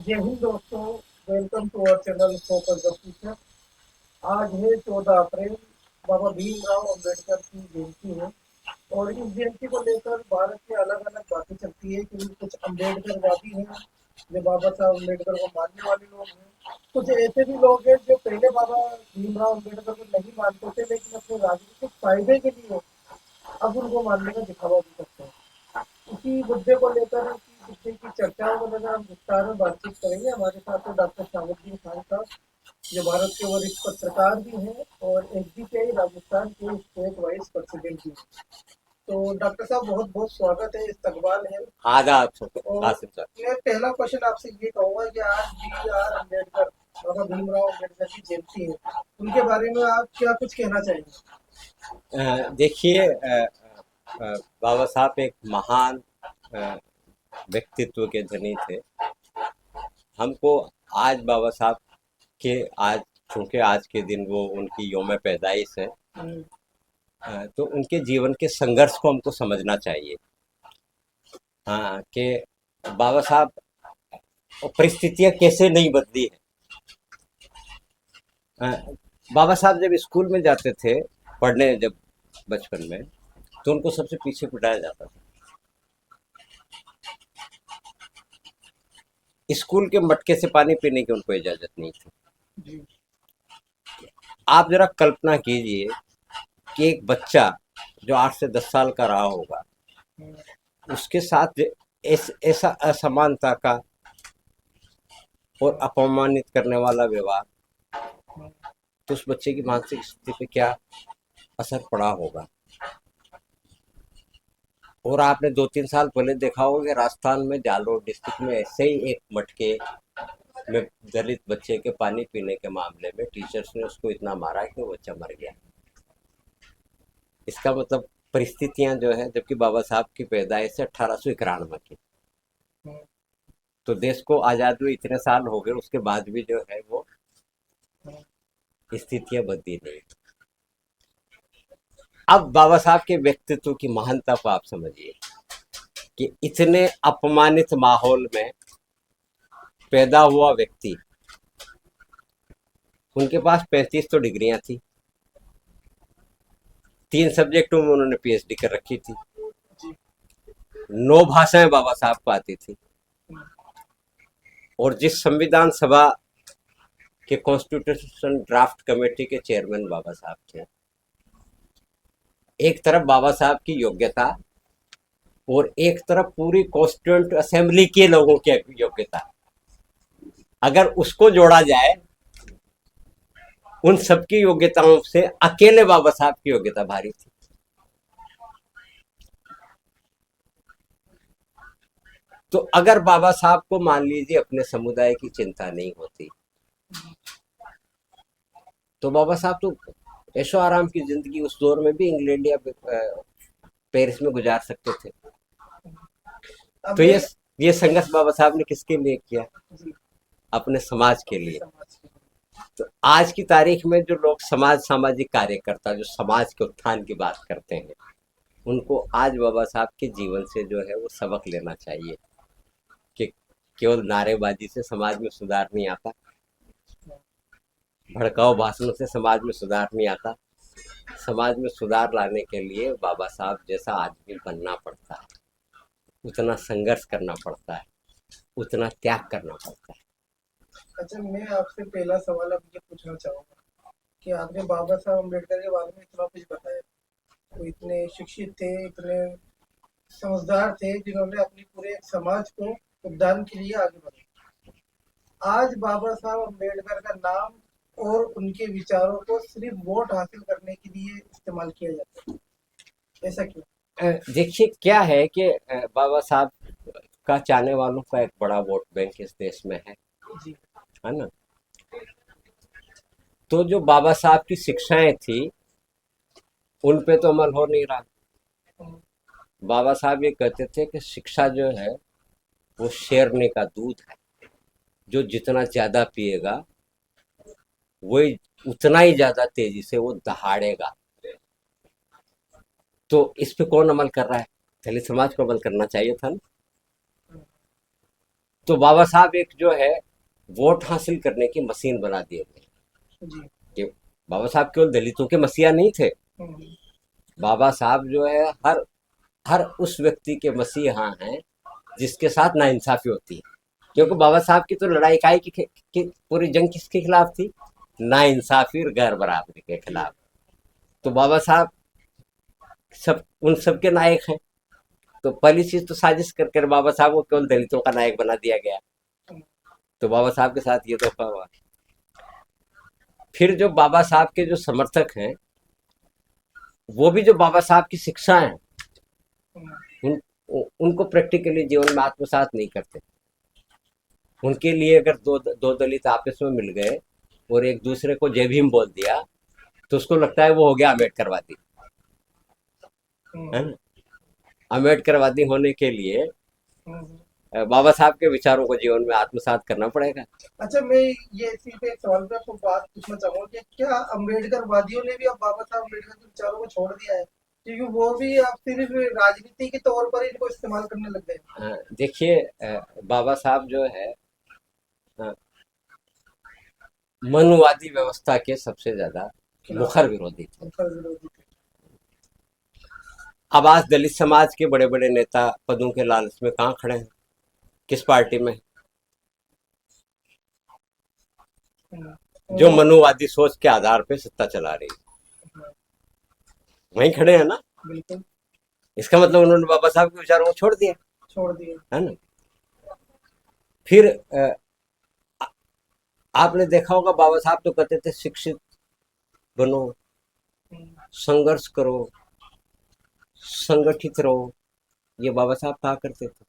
जय हिंद दोस्तों। Welcome to our channel focus the future. आज है 14 अप्रैल। बाबा भीमराव अंबेडकर की जयंती है और इस जयंती को लेकर भारत में अलग अलग बातें चलती है कि कुछ अम्बेडकरवादी हैं जो बाबा साहब अम्बेडकर को मानने वाले लोग हैं। कुछ ऐसे भी लोग हैं जो पहले बाबा भीमराव अम्बेडकर को नहीं मानते थे लेकिन अपने राजनीतिक फायदे के लिए अब उनको मानने का दिखावा भी करते हैं। इसी मुद्दे को लेकर इसी मुद्दे की चर्चाओं को लेकर हम विस्तार में बातचीत करेंगे। हमारे साथ है डॉक्टर शामुद्दीन खान साहब, जो भारत के वरिष्ठ पत्रकार भी हैं और एसडीपीआई राजस्थान के स्टेट वाइस प्रेसिडेंट भी हैं। तो डॉक्टर साहब, बहुत बहुत स्वागत है, इस्तकबाल है। आदाब और कासिम सर। मैं पहला क्वेश्चन आपसे ये कहूँगा कि आज बी आर अम्बेडकर, बाबा भीमराव अम्बेडकर की जयंती है, उनके बारे में आप क्या कुछ कहना चाहेंगे? देखिए, बाबा साहब एक महान अ, व्यक्तित्व के धनी थे। हमको आज बाबा साहब के आज चूंकि आज के दिन वो उनकी यौम पैदाइश है, हम्म। तो उनके जीवन के संघर्ष को हमको समझना चाहिए। हाँ, कि बाबा साहब परिस्थितियां कैसे नहीं बदली है। बाबा साहब जब स्कूल में जाते थे पढ़ने, जब बचपन में, तो उनको सबसे पीछे बिठाया जाता था। स्कूल के मटके से पानी पीने की उनको इजाजत नहीं थी। जी। आप जरा कल्पना कीजिए कि एक बच्चा जो 8 से 10 साल का रहा होगा, हम्म। उसके साथ ऐसा असमानता का और अपमानित करने वाला व्यवहार, हम्म। तो उस बच्चे की मानसिक स्थिति पे क्या असर पड़ा होगा। और आपने 2-3 साल पहले देखा होगा कि राजस्थान में जालोर डिस्ट्रिक्ट में ऐसे ही एक मटके में दलित बच्चे के पानी पीने के मामले में टीचर्स ने उसको इतना मारा कि वो बच्चा मर गया। इसका मतलब परिस्थितियां जो है, जबकि बाबा साहब की पैदाइश है 1891 की, हम्म। तो देश को आज़ाद हुए इतने साल हो गए, उसके बाद भी जो है वो हम्म। स्थितियां बदली नहीं। अब बाबा साहब के व्यक्तित्व की महानता को आप समझिए कि इतने अपमानित माहौल में पैदा हुआ व्यक्ति, उनके पास 35 तो डिग्रियां थी, 3 सब्जेक्टों में उन्होंने पीएचडी कर रखी थी, जी। 9 भाषाएं बाबा साहब को आती थी, हम्म। और जिस संविधान सभा के कॉन्स्टिट्यूशन ड्राफ्ट कमेटी के चेयरमैन बाबा साहब थे, एक तरफ बाबा साहब की योग्यता और एक तरफ पूरी कॉन्स्टिट्यूंट असेंबली के लोगों की योग्यता, अगर उसको जोड़ा जाए, उन सबकी योग्यताओं से अकेले बाबा साहब की योग्यता भारी थी। तो अगर बाबा साहब को मान लीजिए अपने समुदाय की चिंता नहीं होती, तो बाबा साहब तो ऐशो आराम की जिंदगी उस दौर में भी इंग्लैंड या पेरिस में गुजार सकते थे। अब तो मैं ये संघर्ष बाबा साहब ने किसके लिए किया? जी, अपने समाज के अपने लिए। समाज के तो आज की तारीख में जो लोग सामाजिक कार्यकर्ता जो समाज के उत्थान की बात करते हैं, उनको आज बाबा साहब के जीवन से जो है वो सबक लेना चाहिए कि केवल नारेबाजी से समाज में सुधार नहीं आता, भड़काऊ भाषणों से समाज में सुधार नहीं आता। समाज में सुधार लाने के लिए बाबा साहब जैसा आदमी बनना पड़ता है, उतना संघर्ष करना पड़ता है, उतना त्याग करना पड़ता है। अच्छा, मैं आपसे पहला सवाल अब ये पूछना चाहूंगा कि आपने बाबा साहब अम्बेडकर के बारे में इतना कुछ बताया। वो इतने शिक्षित थे, इतने समझदार थे, जिन्होंने अपनी पूरे समाज को उद्धार के लिए आगे बढ़ाया। आज बाबा साहब अम्बेडकर का नाम और उनके विचारों को सिर्फ वोट हासिल करने के लिए इस्तेमाल किया जाता है, ऐसा क्यों? देखिए क्या है कि बाबा साहब का चाहने वालों का एक बड़ा वोट बैंक इस देश में जी। है ना। तो जो बाबा साहब की शिक्षाएं थी, उन पे तो अमल हो नहीं रहा। हम्म। बाबा साहब ये कहते थे कि शिक्षा जो है वो शेरने का दूध है, जो जितना ज्यादा पिएगा वही उतना ही ज्यादा तेजी से वो दहाड़ेगा। तो इस पे कौन अमल कर रहा है? दलित समाज को अमल करना चाहिए था ना। तो बाबा साहब एक जो है वोट हासिल करने की मशीन बना दिए थे जी। कि बाबा साहब केवल दलितों के मसीहा नहीं थे। हम्म, बाबा साहब जो है हर हर उस व्यक्ति के मसीहा हैं जिसके साथ नाइंसाफी होती है। क्योंकि बाबा साहब की तो लड़ाई काय की पूरी जंग किसके खिलाफ थी? नाइंसाफी और गैर बराबरी के जी। खिलाफ। तो बाबा साहब सब उन सबके नायक हैं। तो पहली चीज तो साजिश कर कर बाबा साहब को केवल दलितों का नायक बना दिया गया। हम्म, तो बाबा साहब के साथ ये धोखा हुआ। फिर जो बाबा साहब के जो समर्थक हैं वो भी जो बाबा साहब की शिक्षा है हम्म, उन उनको प्रैक्टिकली जीवन में आत्मसात नहीं करते। उनके लिए अगर दो दलित आपस में मिल गए और एक दूसरे को जय भीम बोल दिया तो उसको लगता है वो हो गया अम्बेडकरवादी, है हम्म, ना। अम्बेडकरवादी होने के लिए हम्म। बाबा साहब के विचारों को जीवन में आत्मसात करना पड़ेगा। अच्छा, मैं ये इसी पे एक सवाल पे आपको बात पूछना चाहूंगा कि क्या अम्बेडकर वादियों ने भी अब बाबा साहब अम्बेडकर के विचारों को छोड़ दिया है, क्योंकि वो भी अब सिर्फ राजनीति के तौर पर इनको इस्तेमाल करने लग गए हैं। देखिए बाबा साहब जो है अ, मनुवादी व्यवस्था के सबसे ज्यादा खिलाफ मुखर विरोधी थे। उनका विरोधी थे। अब आज दलित समाज के बड़े बड़े नेता पदों के लालच में कहाँ खड़े हैं, किस पार्टी में? हम्म, जो वो- मनुवादी सोच के आधार पे सत्ता चला रही है हाँ, वहीं खड़े हैं ना। बिल्कुल इसका मतलब उन्होंने बाबा साहब के विचारों को छोड़ दिया, छोड़ दिए। है ना। फिर आपने देखा होगा बाबा साहब तो कहते थे शिक्षित बनो, हम्म, संघर्ष करो, संगठित रहो। ये बाबा साहब कहा करते थे।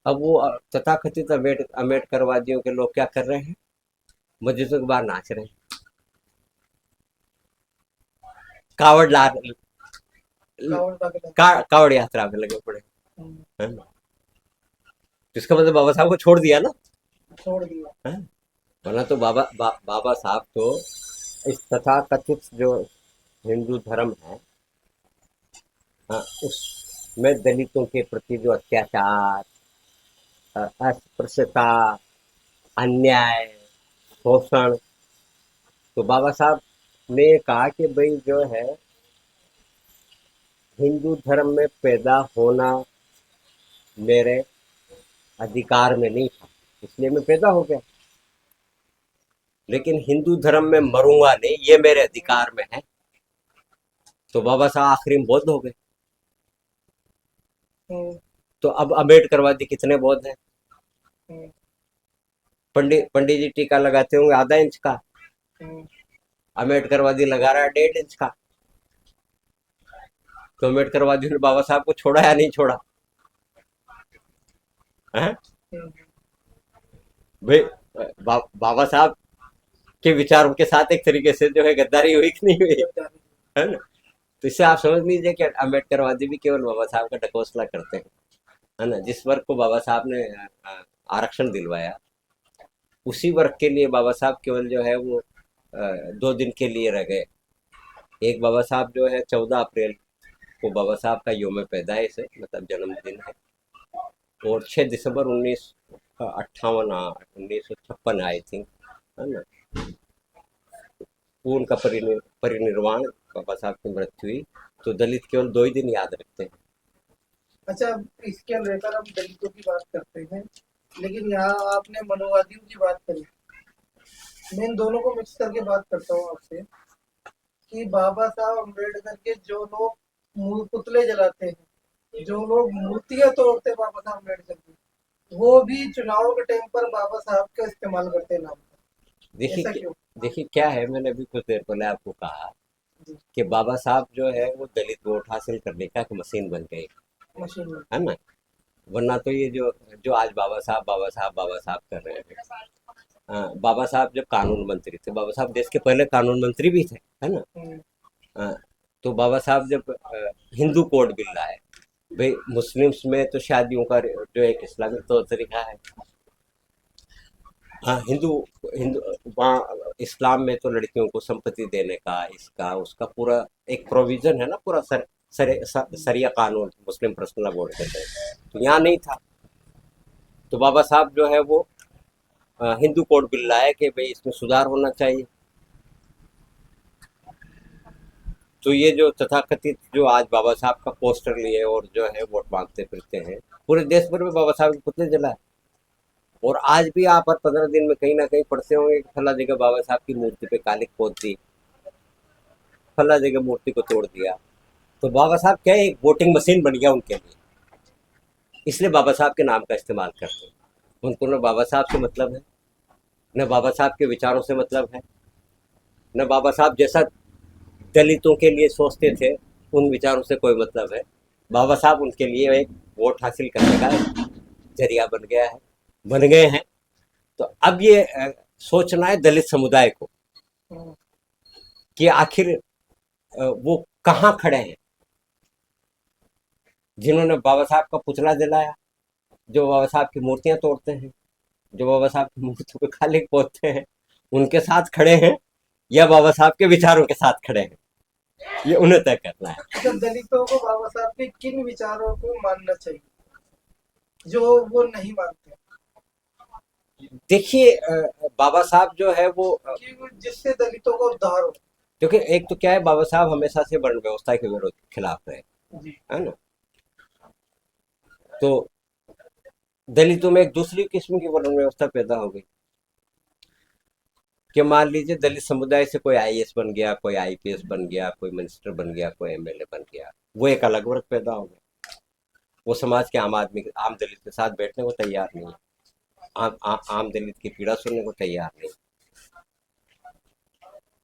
अब वो तथाकथित अम्बेडकरवादियों के लोग क्या कर रहे हैं? मस्जिदों के बाहर नाच रहे हैं, कावड़ ला कावड़ ताकत। कावड़ यात्रा में लगे पड़े, हम्म, है ना। तो इसका मतलब बाबा साहब को छोड़ दिया ना, छोड़ दिया। है। वरना तो बाबा साहब तो इस तथाकथित जो हिंदू धर्म है, हाँ, उसमें दलितों के प्रति जो अत्याचार, अस्पृश्यता, अन्याय, शोषण, तो बाबा साहब ने कहा कि भाई जो है हिंदू धर्म में पैदा होना मेरे अधिकार में नहीं था, इसलिए मैं पैदा हो गया। लेकिन हिंदू धर्म में मरूंगा नहीं, ये मेरे अधिकार में है। तो बाबा साहब आखिरी में बौद्ध हो गए। हम्म, तो अब अम्बेडकरवादी कितने बौद्ध हैं? हम्म, पंडित जी टीका लगाते होंगे आधा इंच का, हम्म, अम्बेडकरवादी लगा रहा है 1.5 इंच का। तो अम्बेडकरवादियों ने बाबा साहब को छोड़ा या नहीं छोड़ा, है हम्म, भाई? बाबा साहब के विचारों के साथ एक तरीके से जो है गद्दारी हुई कि नहीं हुई, है ना। तो इससे आप समझ लीजिए कि अम्बेडकरवादी भी केवल बाबा साहब का ढकोसला करते हैं, है ना। जिस वर्ग को बाबा साहब ने आरक्षण दिलवाया उसी वर्ग के लिए बाबा साहब केवल जो है वो 2 दिन के लिए रह गए। एक बाबा साहब जो है 14 अप्रैल को बाबा साहब का योम पैदाइश है, मतलब जन्मदिन है। और 6 दिसंबर 1958, 1956 आई थिंक, है ना, वो उनका परिनिर्वाण, बाबा साहब की मृत्यु हुई। तो दलित केवल 2 ही दिन याद रखते हैं। अच्छा, अब इसके लेकर हम दलितों की बात करते हैं, लेकिन यहाँ आपने मनोवादियों की बात करी। मैं इन दोनों को मिक्स करके बात करता हूँ आपसे कि बाबा साहब अम्बेडकर के जो लोग पुतले जलाते हैं, जो लोग मूर्तियां तोड़ते हैं बाबा साहब अम्बेडकर की, वो भी चुनाव के टाइम पर बाबा साहब का इस्तेमाल करते हैं नाम का। ऐसा देखिए क्यों? देखिए क्या है, मैंने अभी कुछ देर पहले आपको कहा जी। कि बाबा साहब जो है वो दलित वोट हासिल करने का एक मशीन बन गई, मशीन में। है ना। वरना तो ये जो जो आज बाबा साहब बाबा साहब बाबा साहब कर रहे हैं, हाँ, बाबा साहब जब कानून मंत्री थे, बाबा साहब देश के पहले कानून मंत्री भी थे, है ना। हम्म, हाँ, तो बाबा साहब जब हिंदू कोड बिल लाए, भाई मुस्लिम्स में तो शादियों का जो एक इस्लामिक तौर तरीका है, हाँ, हिंदू हिंदू वहाँ इस्लाम में तो लड़कियों को संपत्ति देने का, इसका उसका पूरा एक प्रोविजन है ना, पूरा सरिया कानून मुस्लिम पर्सनल बोर्ड के तहत, तो यहाँ नहीं था। तो बाबा साहब जो है वो हिंदू कोड बिल लाए कि भाई इसमें सुधार होना चाहिए। तो ये जो तथाकथित जो आज बाबा साहब का पोस्टर लिए और जो है वोट मांगते फिरते हैं, पूरे देश भर में बाबा साहब के पुतले जलाए। और आज भी आप हर 15 दिन में कहीं ना कहीं पढ़ते होंगे कि फला जगह बाबा साहब की मूर्ति पे कालिक पोत दी, फला जगह मूर्ति को तोड़ दिया। तो बाबा साहब क्या है, एक वोटिंग मशीन बन गया उनके लिए, इसलिए बाबा साहब के नाम का इस्तेमाल करते हैं। उनको न बाबा साहब से मतलब है, न बाबा साहब के विचारों से मतलब है, न बाबा साहब जैसा दलितों के लिए सोचते थे उन विचारों से कोई मतलब है। बाबा साहब उनके लिए एक वोट हासिल करने का जरिया बन गए हैं। तो अब ये सोचना है दलित समुदाय को कि आखिर वो कहाँ खड़े हैं जिन्होंने बाबा साहब का पुतला जलाया, जो बाबा साहब की मूर्तियां तोड़ते हैं, जो बाबा साहब की मूर्तियों पे खाली पोतते हैं, उनके साथ खड़े हैं या बाबा साहब के विचारों के साथ खड़े हैं, ये उन्हें तय करना है। तो दलितों को बाबा साहब के किन विचारों को मानना चाहिए जो वो नहीं मानते, देखिए बाबा साहब जो है वो जिससे दलितों को उद्धार हो? क्योंकि एक तो क्या है, बाबा साहब हमेशा से वर्ण व्यवस्था के विरोध खिलाफ रहे, जी। है ना। तो दलितों में एक दूसरी किस्म की वर्ण व्यवस्था पैदा हो गई कि मान लीजिए दलित समुदाय से कोई आईएएस बन गया, कोई आईपीएस बन गया, कोई मिनिस्टर बन गया, कोई एमएलए बन गया, वो एक अलग वर्ग पैदा हो गया। वो समाज के आम दलित के साथ बैठने को तैयार नहीं है, आम दलित की पीड़ा सुनने को तैयार नहीं।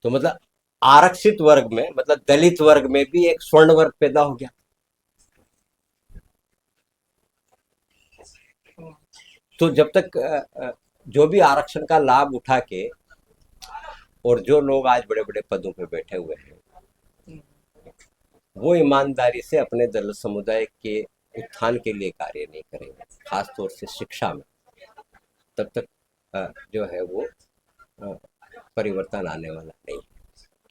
तो मतलब आरक्षित वर्ग में, मतलब दलित वर्ग में भी एक स्वर्ण वर्ग पैदा हो गया। तो जब तक जो भी आरक्षण का लाभ उठा के और जो लोग आज बड़े बड़े पदों पे बैठे हुए हैं वो ईमानदारी से अपने दलित समुदाय के उत्थान के लिए कार्य नहीं करेंगे, खासतौर से शिक्षा में, तब तक जो है वो परिवर्तन आने वाला नहीं।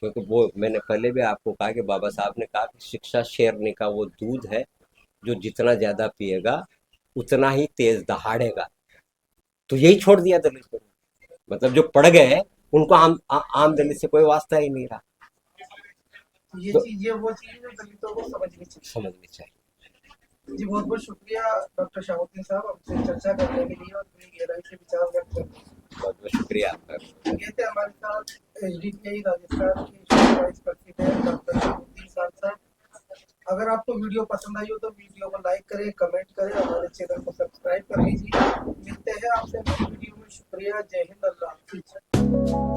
क्योंकि वो मैंने पहले भी आपको कहा कि बाबा साहब ने कहा कि शिक्षा शेरनी का वो दूध है जो जितना ज्यादा पिएगा उतना ही तेज दहाड़ेगा। तो यही छोड़ दिया दलित को, मतलब जो पढ़ गए उनको आम दलित से कोई वास्ता ही नहीं रहा। ये तो चीज वो चीज जो दलितों को समझनी चाहिए। जी बहुत बहुत शुक्रिया डॉक्टर शहाबुद्दीन साहब हमसे चर्चा करने के लिए और अपनी गहराई से विचार व्यक्त करने के लिए। बहुत बहुत शुक्रिया आपका। ये थे हमारे साथ एचडीटीआई राजस्थान के वाइस प्रेसिडेंट डॉक्टर शहाबुद्दीन साहब। अगर आपको वीडियो पसंद आई हो तो वीडियो को लाइक करें, कमेंट करें, हमारे चैनल को सब्सक्राइब कर लीजिए। मिलते हैं आपसे नई वीडियो में। शुक्रिया। जय हिंद। अल्लाह हाफिज।